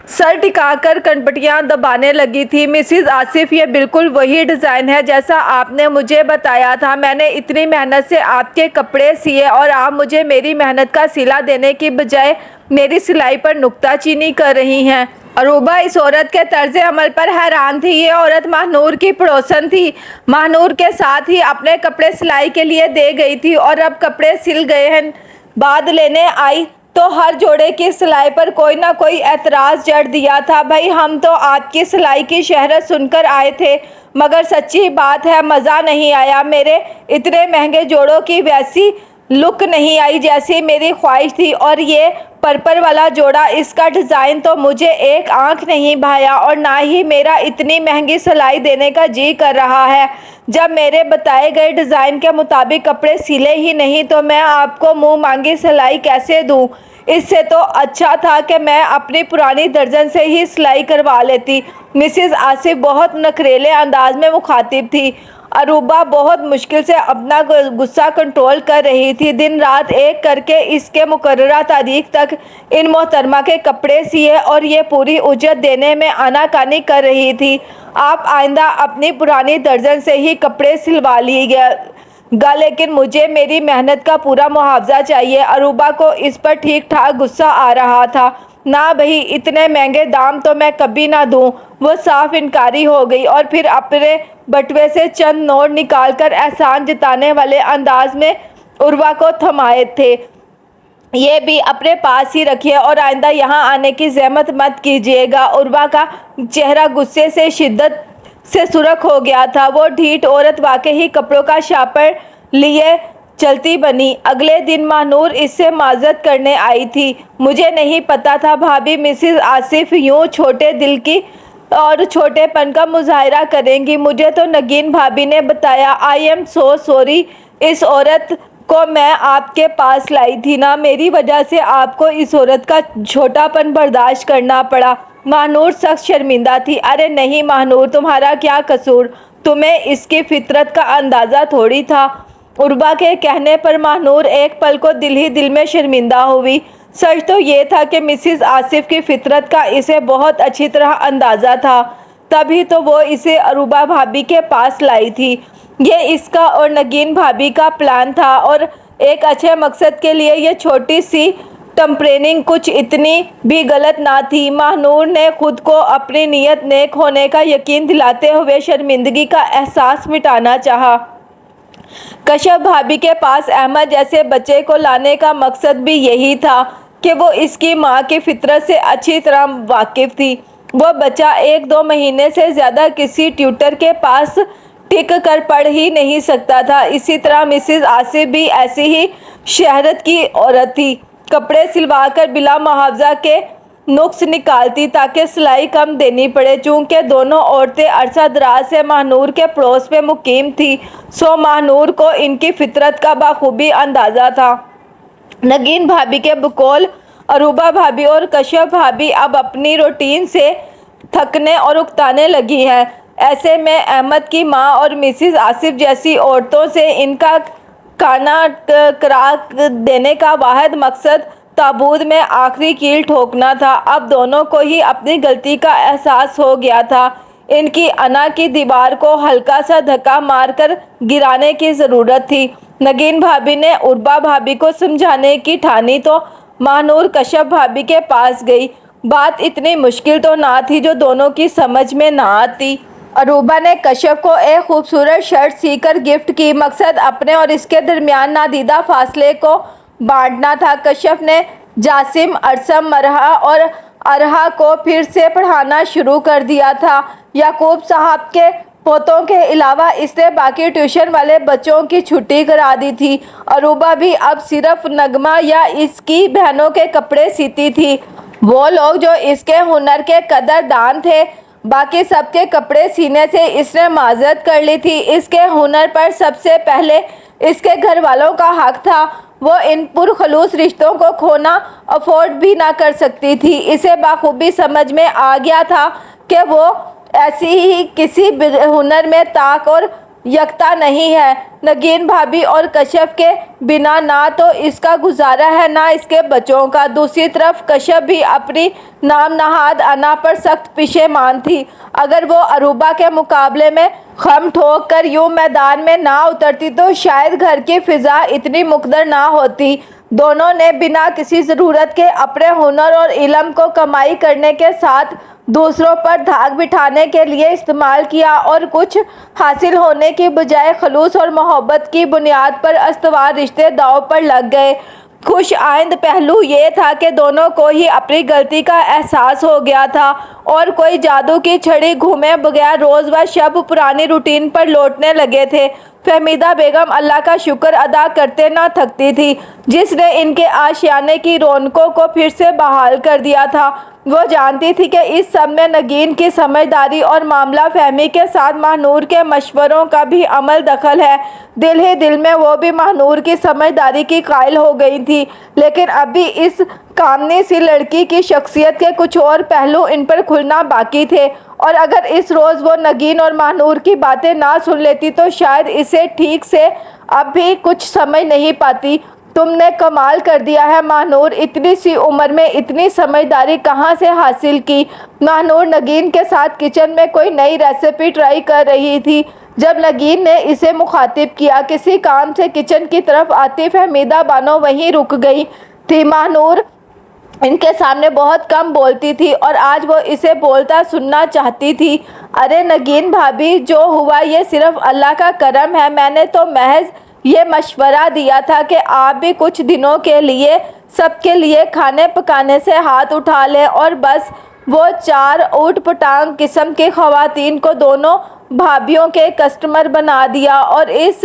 सर टिकाकर कनपटियां दबाने लगी थी। मिसिज आसिफ, ये बिल्कुल वही डिज़ाइन है जैसा आपने मुझे बताया था। मैंने इतनी मेहनत से आपके कपड़े सिए और आप मुझे मेरी मेहनत का सिला देने की बजाय मेरी सिलाई पर नुक्ताचीनी कर रही हैं। अरूबा इस औरत के तर्ज अमल पर हैरान थी। ये औरत महानूर की पड़ोसन थी। महानूर के साथ ही अपने कपड़े सिलाई के लिए दे गई थी और अब कपड़े सिल गए हैं। बाद लेने आई तो हर जोड़े की सिलाई पर कोई ना कोई एतराज़ जड़ दिया था। भाई, हम तो आपकी सिलाई की शहरत सुनकर आए थे, मगर सच्ची बात है मज़ा नहीं आया। मेरे इतने महंगे जोड़ों की वैसी लुक नहीं आई जैसी मेरी ख्वाहिश थी। और ये पर्पल वाला जोड़ा, इसका डिज़ाइन तो मुझे एक आंख नहीं भाया और ना ही मेरा इतनी महंगी सिलाई देने का जी कर रहा है। जब मेरे बताए गए डिज़ाइन के मुताबिक कपड़े सिले ही नहीं तो मैं आपको मुंह मांगी सिलाई कैसे दूं? इससे तो अच्छा था कि मैं अपनी पुरानी दर्जन से ही सिलाई करवा लेती। मिसिज आसिफ बहुत नखरेले अंदाज में मुखातिब थी। अरूबा बहुत मुश्किल से अपना गुस्सा कंट्रोल कर रही थी। दिन रात एक करके इसके मुकर्ररा तारीख तक इन मोहतरमा के कपड़े सिए और ये पूरी उजरत देने में आनाकानी कर रही थी। आप आइंदा अपनी पुरानी दर्जन से ही कपड़े सिलवा लीजिएगा, लेकिन मुझे मेरी मेहनत का पूरा मुआवजा चाहिए। अरूबा को इस पर ठीक ठाक गुस्सा आ रहा था। ना भाई, इतने महंगे दाम तो मैं कभी ना दूं। वो साफ इनकारी हो गई और फिर अपने बटुए से चंद नोट निकालकर एहसान जताने वाले अंदाज में उर्वा को थमाए थे। ये भी अपने पास ही रखिए और आइंदा यहाँ आने की ज़हमत मत कीजिएगा। उर्वा का चेहरा गुस्से से शिद्दत से सुर्ख हो गया था। वो ढीठ औरत वाकई ही कपड़ों का शापर लिए चलती बनी। अगले दिन महानूर इससे माजरत करने आई थी। मुझे नहीं पता था भाभी मिसिज आसिफ यूँ छोटे दिल की और छोटेपन का मुजाहरा करेंगी। मुझे तो नगीन भाभी ने बताया। I am so sorry. इस औरत को मैं आपके पास लाई थी ना, मेरी वजह से आपको इस औरत का छोटापन बर्दाश्त करना पड़ा। महानूर सख्त शर्मिंदा थी। अरे नहीं महानूर, तुम्हारा क्या कसूर? तुम्हें इसकी फितरत का अंदाज़ा थोड़ी था। उर्वा के कहने पर महानूर एक पल को दिल ही दिल में शर्मिंदा हुई। सच तो ये था कि मिसिज आसिफ की फितरत का इसे बहुत अच्छी तरह अंदाज़ा था, तभी तो वो इसे अरूबा भाभी के पास लाई थी। ये इसका और नगीन भाभी का प्लान था और एक अच्छे मकसद के लिए ये छोटी सी टम्परेनिंग कुछ इतनी भी गलत ना थी। महानूर ने खुद को अपनी नीयत नेक होने का यकीन दिलाते हुए शर्मिंदगी का एहसास मिटाना चाहा। कश्यप भाभी के पास अहमद जैसे बच्चे को लाने का मकसद भी यही था कि वो इसकी माँ की फितरत से अच्छी तरह वाकिफ़ थी। वो बच्चा 1-2 महीने से ज़्यादा किसी ट्यूटर के पास टिक कर पढ़ ही नहीं सकता था। इसी तरह मिसिज आसिफ भी ऐसी ही शहरत की औरत थी। कपड़े सिलवाकर बिला मुआवजा के नुक्स निकालती ताकि सिलाई कम देनी पड़े। चूँकि दोनों औरतें अरसा दराज से महानूर के पड़ोस में मुकीम थी, सो महानूर को इनकी फितरत का बाखूबी अंदाज़ा था। नगीन भाभी के बकौल अरूबा भाभी और कश्यप भाभी अब अपनी रूटीन से थकने और उकताने लगी हैं। ऐसे में अहमद की माँ और मिसिज आसिफ जैसी औरतों से इनका खाना करा देने का वाहिद मकसद ताबूत में आखिरी कील ठोकना था। अब दोनों को ही अपनी गलती का एहसास हो गया था। इनकी अना की दीवार को हल्का सा धक्का मारकर गिराने की ज़रूरत थी। नगीन भाभी ने उर्वा भाभी को समझाने की ठानी तो महानूर कश्यप भाभी के पास गई। बात इतनी मुश्किल तो ना थी जो दोनों की समझ में ना आती। अरूबा ने कश्यप को एक खूबसूरत शर्ट सीकर गिफ्ट की। मकसद अपने और इसके दरमियान नादीदा फासले को बांटना था। कश्यप ने जासिम, अरसम, मरहा और अरहा को फिर से पढ़ाना शुरू कर दिया था। याकूब साहब के पोतों के अलावा इसने बाकी ट्यूशन वाले बच्चों की छुट्टी करा दी थी। अरूबा भी अब सिर्फ नगमा या इसकी बहनों के कपड़े सीती थी। वो लोग जो इसके हुनर के कदरदान थे, बाकी सबके कपड़े सीने से इसने माजरत कर ली थी। इसके हुनर पर सबसे पहले इसके घर वालों का हक था। वो इन पुरखलूस रिश्तों को खोना अफोर्ड भी ना कर सकती थी। इसे बाखूबी समझ में आ गया था कि वो ऐसी ही किसी हुनर में ताक और یکتا نہیں ہے۔ نگین بھابھی اور کشف کے بنا نہ تو اس کا گزارا ہے نہ اس کے بچوں کا۔ دوسری طرف کشف بھی اپنی نام نہاد انا پر سخت پشیمان تھی۔ اگر وہ اروبا کے مقابلے میں خم ٹھوک کر یوں میدان میں نہ اترتی تو شاید گھر کی فضا اتنی مقدر نہ ہوتی۔ دونوں نے بنا کسی ضرورت کے اپنے ہنر اور علم کو کمائی کرنے کے ساتھ دوسروں پر دھاک بٹھانے کے لیے استعمال کیا اور کچھ حاصل ہونے کی بجائے خلوص اور محبت کی بنیاد پر استوار رشتے داؤ پر لگ گئے۔ خوش آئند پہلو یہ تھا کہ دونوں کو ہی اپنی غلطی کا احساس ہو گیا تھا اور کوئی جادو کی چھڑی گھومے بغیر روز و شب پرانی روٹین پر لوٹنے لگے تھے۔ فہمیدہ بیگم اللہ کا شکر ادا کرتے نہ تھکتی تھی جس نے ان کے آشیانے کی رونقوں کو پھر سے بحال کر دیا تھا۔ وہ جانتی تھی کہ اس سب میں نگین کی سمجھداری اور معاملہ فہمی کے ساتھ ماہنور کے مشوروں کا بھی عمل دخل ہے۔ دل ہی دل میں وہ بھی ماہنور کی سمجھداری کی قائل ہو گئی تھی، لیکن اب بھی اس کامنی سی لڑکی کی شخصیت کے کچھ اور پہلو ان پر کھلنا باقی تھے، اور اگر اس روز وہ نگین اور ماہنور کی باتیں نہ سن لیتی تو شاید اسے ٹھیک سے اب بھی کچھ سمجھ نہیں پاتی۔ تم نے کمال کر دیا ہے ماہنور، اتنی سی عمر میں اتنی سمجھداری کہاں سے حاصل کی؟ ماہنور نگین کے ساتھ کچن میں کوئی نئی ریسیپی ٹرائی کر رہی تھی جب نگین نے اسے مخاطب کیا۔ کسی کام سے کچن کی طرف آتی فہمیدہ بانو وہیں رک گئی تھی۔ ماہنور ان کے سامنے بہت کم بولتی تھی اور آج وہ اسے بولتا سننا چاہتی تھی۔ ارے نگین بھابھی، جو ہوا یہ صرف اللہ کا کرم ہے۔ میں نے تو محض یہ مشورہ دیا تھا کہ آپ بھی کچھ دنوں کے لیے سب کے لیے کھانے پکانے سے ہاتھ اٹھا لیں، اور بس وہ 4 اوٹ پٹانگ قسم کی خواتین کو دونوں بھابھیوں کے کسٹمر بنا دیا۔ اور اس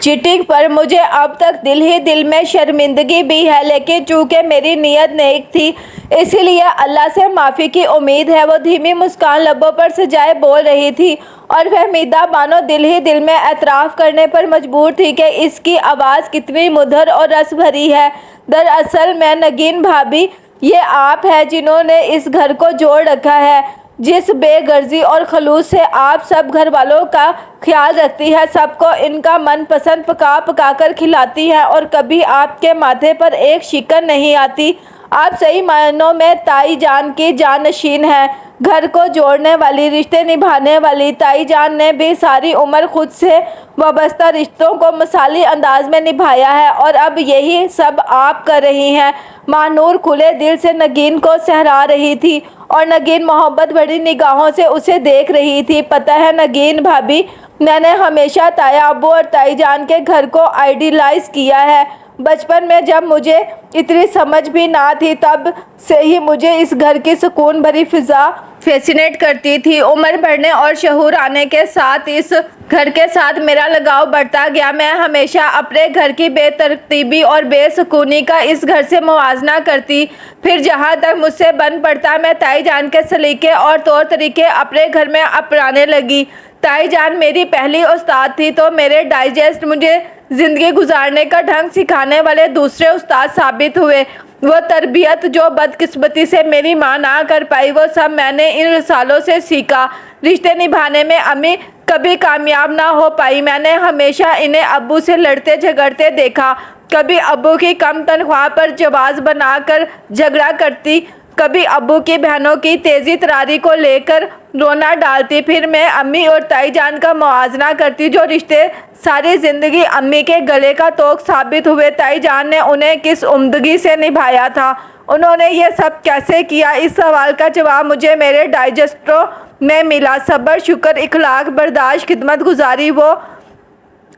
چیٹنگ پر مجھے اب تک دل ہی دل میں شرمندگی بھی ہے، لیکن چونکہ میری نیت نیک تھی اسی لیے اللہ سے معافی کی امید ہے۔ وہ دھیمی مسکان لبوں پر سجائے بول رہی تھی اور فہمیدہ بانو دل ہی دل میں اعتراف کرنے پر مجبور تھی کہ اس کی آواز کتنی مدھر اور رس بھری ہے۔ دراصل میں نگین بھابھی، یہ آپ ہیں جنہوں نے اس گھر کو جوڑ رکھا ہے، جس بے غرضی اور خلوص سے آپ سب گھر والوں کا خیال رکھتی ہیں، سب کو ان کا من پسند پکا پکا کر کھلاتی ہیں اور کبھی آپ کے ماتھے پر ایک شکن نہیں آتی۔ آپ صحیح معنوں میں تائی جان کی جانشین ہیں، گھر کو جوڑنے والی، رشتے نبھانے والی۔ تائی جان نے بھی ساری عمر خود سے وابستہ رشتوں کو مثالی انداز میں نبھایا ہے اور اب یہی سب آپ کر رہی ہیں۔ ماہنور کھلے دل سے نگین کو سہرا رہی تھی اور نگین محبت بھری نگاہوں سے اسے دیکھ رہی تھی۔ پتہ ہے نگین بھابھی، میں نے ہمیشہ تایا ابو اور تائی جان کے گھر کو آئیڈیلائز کیا ہے۔ بچپن میں جب مجھے اتنی سمجھ بھی نہ تھی تب سے ہی مجھے اس گھر کی سکون بھری فضا فیسینیٹ کرتی تھی۔ عمر بڑھنے اور شعور آنے کے ساتھ اس گھر کے ساتھ میرا لگاؤ بڑھتا گیا۔ میں ہمیشہ اپنے گھر کی بے ترتیبی اور بے سکونی کا اس گھر سے موازنہ کرتی، پھر جہاں تک مجھ سے بن پڑتا میں تائی جان کے سلیقے اور طور طریقے اپنے گھر میں اپنانے لگی۔ تائی جان میری پہلی استاد تھی تو میرے ڈائجسٹ مجھے زندگی گزارنے کا ڈھنگ سکھانے والے دوسرے استاد ثابت ہوئے۔ وہ تربیت جو بدقسمتی سے میری ماں نہ کر پائی وہ سب میں نے ان رسالوں سے سیکھا۔ رشتے نبھانے میں امی کبھی کامیاب نہ ہو پائی۔ میں نے ہمیشہ انہیں ابو سے لڑتے جھگڑتے دیکھا، کبھی ابو کی کم تنخواہ پر جواز بنا کر جھگڑا کرتی، کبھی ابو کی بہنوں کی تیزی تراری کو لے کر رونا ڈالتی۔ پھر میں امی اور تائی جان کا موازنہ کرتی، جو رشتے ساری زندگی امی کے گلے کا توق ثابت ہوئے، تائی جان نے انہیں کس عمدگی سے نبھایا تھا، انہوں نے یہ سب کیسے کیا؟ اس سوال کا جواب مجھے میرے ڈائجسٹوں میں ملا۔ صبر، شکر، اخلاق، برداشت، خدمت گزاری وہ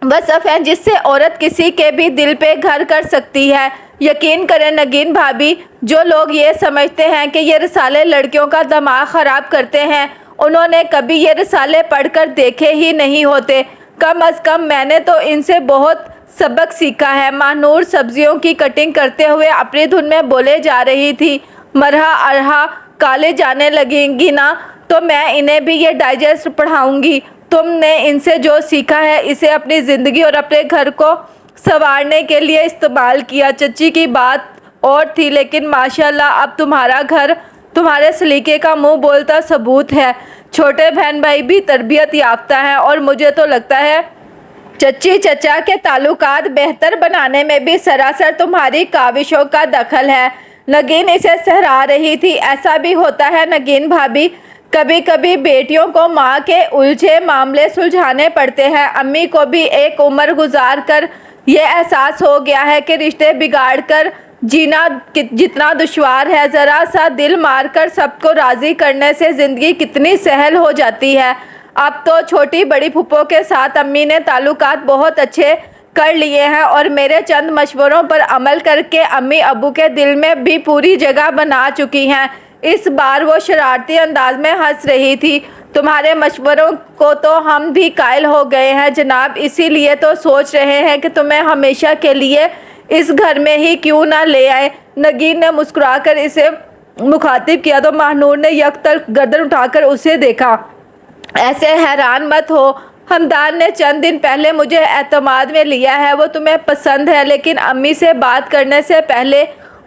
وصف ہیں جس سے عورت کسی کے بھی دل پہ گھر کر سکتی ہے۔ یقین کریں نگین بھابھی، جو لوگ یہ سمجھتے ہیں کہ یہ رسالے لڑکیوں کا دماغ خراب کرتے ہیں، انہوں نے کبھی یہ رسالے پڑھ کر دیکھے ہی نہیں ہوتے۔ کم از کم میں نے تو ان سے بہت سبق سیکھا ہے۔ ماہنور سبزیوں کی کٹنگ کرتے ہوئے اپنی دھن میں بولے جا رہی تھی۔ مرحا ارحا کالج جانے لگیں گی نا تو میں انہیں بھی یہ ڈائجسٹ پڑھاؤں گی۔ تم نے ان سے جو سیکھا ہے اسے اپنی زندگی اور اپنے گھر کو سنوارنے کے لیے استعمال کیا۔ چچی کی بات اور تھی، لیکن ماشاءاللہ اب تمہارا گھر تمہارے سلیقے کا منہ بولتا ثبوت ہے۔ چھوٹے بہن بھائی بھی تربیت یافتہ ہیں اور مجھے تو لگتا ہے चच्ची चचा के ताल्लुकात बेहतर बनाने में भी सरासर तुम्हारी काविशों का दखल है। नगीन इसे सहरा रही थी। ऐसा भी होता है नगीन भाभी, कभी कभी बेटियों को माँ के उलझे मामले सुलझाने पड़ते हैं। अम्मी को भी एक उम्र गुजार कर ये एहसास हो गया है कि रिश्ते बिगाड़ कर जीना जितना दुश्वार है, ज़रा सा दिल मारकर सबको राज़ी करने से ज़िंदगी कितनी सहल हो जाती है। अब तो छोटी बड़ी फूफो के साथ अम्मी ने ताल्लुकात बहुत अच्छे कर लिए हैं और मेरे चंद मशवरों पर अमल करके अम्मी अबू के दिल में भी पूरी जगह बना चुकी हैं। इस बार वो शरारती अंदाज में हंस रही थी। तुम्हारे मशवरों को तो हम भी कायल हो गए हैं जनाब, इसीलिए तो सोच रहे हैं कि तुम्हें हमेशा के लिए इस घर में ही क्यों ना ले आए। नगीन ने मुस्कुराकर इसे मुखातिब किया तो महानूर ने यकतल गर्दन उठाकर उसे देखा। ऐसे हैरान मत हो, हमदान ने चंद दिन पहले मुझे एतमाद में लिया है। वो तुम्हें पसंद है, लेकिन अम्मी से बात करने से पहले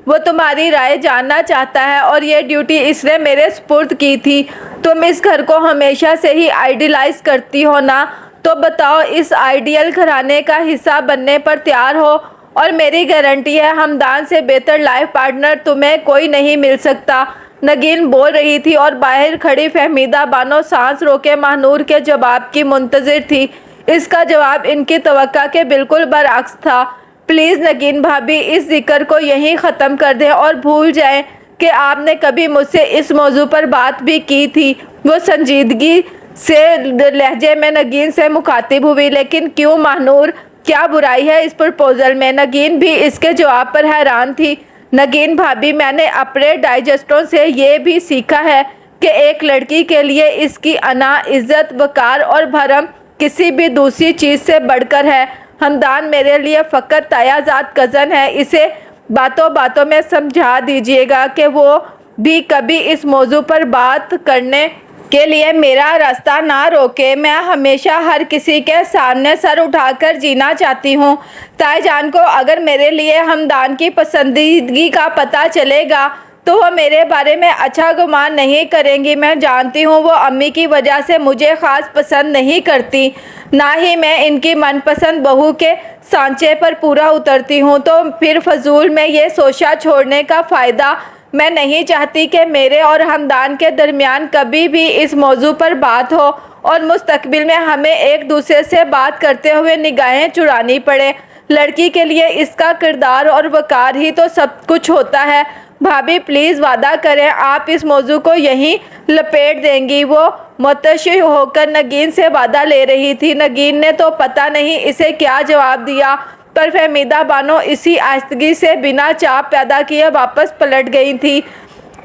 वो तुम्हारी राय जानना चाहता है और ये ड्यूटी इसने मेरे सुपुर्द की थी। तुम इस घर को हमेशा से ही आइडियलाइज करती हो ना, तो बताओ इस आइडियल घराने का हिस्सा बनने पर तैयार हो। और मेरी गारंटी है हमदान से बेहतर लाइफ पार्टनर तुम्हें कोई नहीं मिल सकता। नगीन बोल रही थी और बाहर खड़ी फहमीदा बानो सांस रोके महानूर के जवाब की मुंतजिर थी। इसका जवाब इनकी तवक्का के बिल्कुल बरअक्स था। प्लीज़ नगीन भाभी, इस जिक्र को यहीं ख़त्म कर दें और भूल जाएं कि आपने कभी मुझसे इस मौजू पर बात भी की थी। वो संजीदगी से लहजे में नगीन से मुखातिब हुई। लेकिन क्यों महानूर, क्या बुराई है इस प्रपोजल में? नगीन भी इसके जवाब पर हैरान थी। नगीन भाभी, मैंने अपने डाइजेस्टों से ये भी सीखा है कि एक लड़की के लिए इसकी अना, इज़्ज़त, वक़ार और भरम किसी भी दूसरी चीज़ से बढ़कर है। हमदान मेरे लिए फ़कत तायाज़ाद कज़न है। इसे बातों बातों में समझा दीजिएगा कि वो भी कभी इस मौजू पर बात करने के लिए मेरा रास्ता ना रोके। मैं हमेशा हर किसी के सामने सर उठाकर जीना चाहती हूँ। ताईजान को अगर मेरे लिए हमदान की पसंदीदगी का पता चलेगा तो वह मेरे बारे में अच्छा गुमान नहीं करेंगी। मैं जानती हूँ वो अम्मी की वजह से मुझे ख़ास पसंद नहीं करती, ना ही मैं इनकी मनपसंद बहू के सांचे पर पूरा उतरती हूँ। तो फिर फजूल में ये सोचा छोड़ने का फ़ायदा। मैं नहीं चाहती कि मेरे और हमदान के दरमियान कभी भी इस मौजू पर बात हो और मुस्तकबिल में हमें एक दूसरे से बात करते हुए निगाहें चुरानी पड़े। लड़की के लिए इसका किरदार और वक़ार ही तो सब कुछ होता है। भाभी प्लीज़ वादा करें आप इस मौजू को यहीं लपेट देंगी। वो मुतशि होकर नगीन से वादा ले रही थी। नगीन ने तो पता नहीं इसे क्या जवाब दिया, पर फहमीदा बानो इसी आहिस्तगी से बिना चाप पैदा किए वापस पलट गई थी।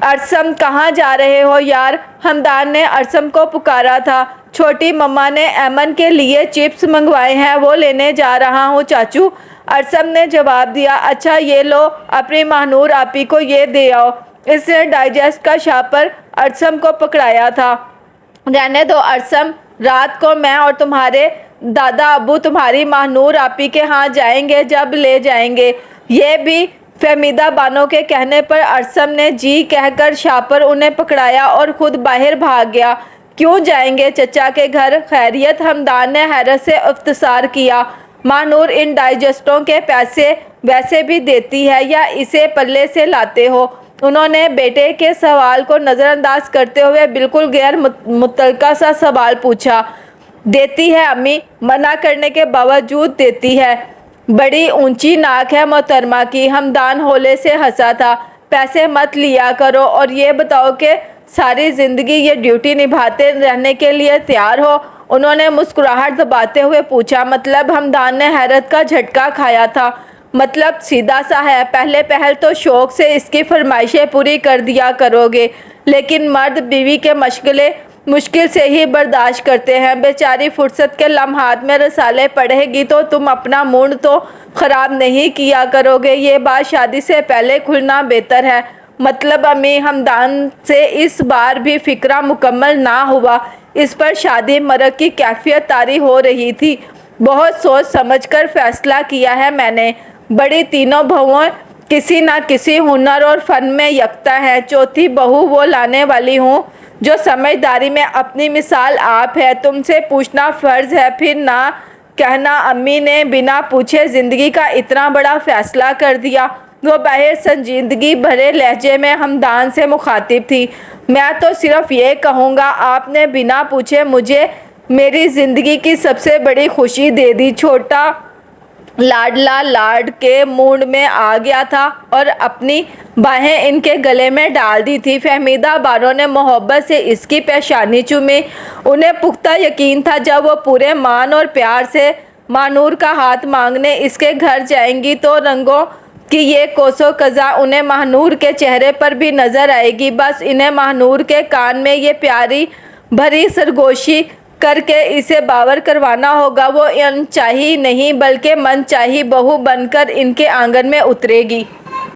अरसम, कहाँ जा रहे हो यार? हमदान ने अरसम को पुकारा था। छोटी मम्मा ने ऐमन के लिए चिप्स मंगवाए हैं, वो लेने जा रहा हूँ चाचू, अरसम ने जवाब दिया। अच्छा ये लो, अपनी महानूर आपी को ये दे आओ। इसने डाइजेस्ट का शापर अरसम को पकड़ाया था। रहने दो अरसम, रात को मैं और तुम्हारे दादा अबू तुम्हारी महानूर आपी के यहाँ जाएंगे जब ले जाएंगे। ये भी फहमीदा बानो के कहने पर अरसम ने जी कहकर शापर उन्हें पकड़ाया और खुद बाहर भाग गया। क्यों जाएंगे चचा के घर? खैरियत? हमदान ने हैरत से इफ्तिसार किया। महानूर इन डाइजेस्टों के पैसे वैसे भी देती है या इसे पल्ले से लाते हो? उन्होंने बेटे के सवाल को नज़रअंदाज करते हुए बिल्कुल गैर मुतलका सा सवाल पूछा। देती है अम्मी, मना करने के बावजूद देती है। बड़ी ऊंची नाक है मोहतरमा की। हमदान होले से हंसा था। पैसे मत लिया करो और ये बताओ कि सारी ज़िंदगी ये ड्यूटी निभाते रहने के लिए तैयार हो? उन्होंने मुस्कुराहट दबाते हुए पूछा। मतलब? हमदान ने हैरत का झटका खाया था। मतलब सीधा सा है, पहले पहल तो शौक़ से इसकी फरमाइशें पूरी कर दिया करोगे, लेकिन मर्द बीवी के मशगले मुश्किल से ही बर्दाश्त करते हैं। बेचारी फुर्सत के लम्हात में रसाले पढ़ेगी तो तुम अपना मूड तो ख़राब नहीं किया करोगे। ये बात शादी से पहले खुलना बेहतर है। मतलब अम्मी, हमदान से इस बार भी फ़िक्रा मुकम्मल ना हुआ। इस पर शादी मर्द की कैफियत तारी हो रही थी। बहुत सोच समझकर फ़ैसला किया है मैंने। बड़ी तीनों बहुएं किसी न किसी हुनर और फ़न में यकता हैं। चौथी बहू वो लाने वाली हूँ जो समझदारी में अपनी मिसाल आप है। तुमसे पूछना फ़र्ज़ है, फिर ना कहना अम्मी ने बिना पूछे ज़िंदगी का इतना बड़ा फ़ैसला कर दिया। वो बाहर संजीदगी भरे लहजे में हमदान से मुखातिब थी। मैं तो सिर्फ ये कहूँगा, आपने बिना पूछे मुझे मेरी ज़िंदगी की सबसे बड़ी खुशी दे दी। छोटा लाडला लाड के मूड में आ गया था और अपनी बाहें इनके गले में डाल दी थी। फहमीदा बानो ने मोहब्बत से इसकी पेशानी चूमी। उन्हें पुख्ता यकीन था जब वो पूरे मान और प्यार से मानूर का हाथ मांगने इसके घर जाएंगी तो रंगों कि ये कोसो कज़ा उन्हें महानूर के चेहरे पर भी नज़र आएगी। बस इन्हें महानूर के कान में ये प्यारी भरी सरगोशी करके इसे बावर करवाना होगा। वो अनचाही नहीं बल्कि मनचाही बहू बनकर इनके आंगन में उतरेगी।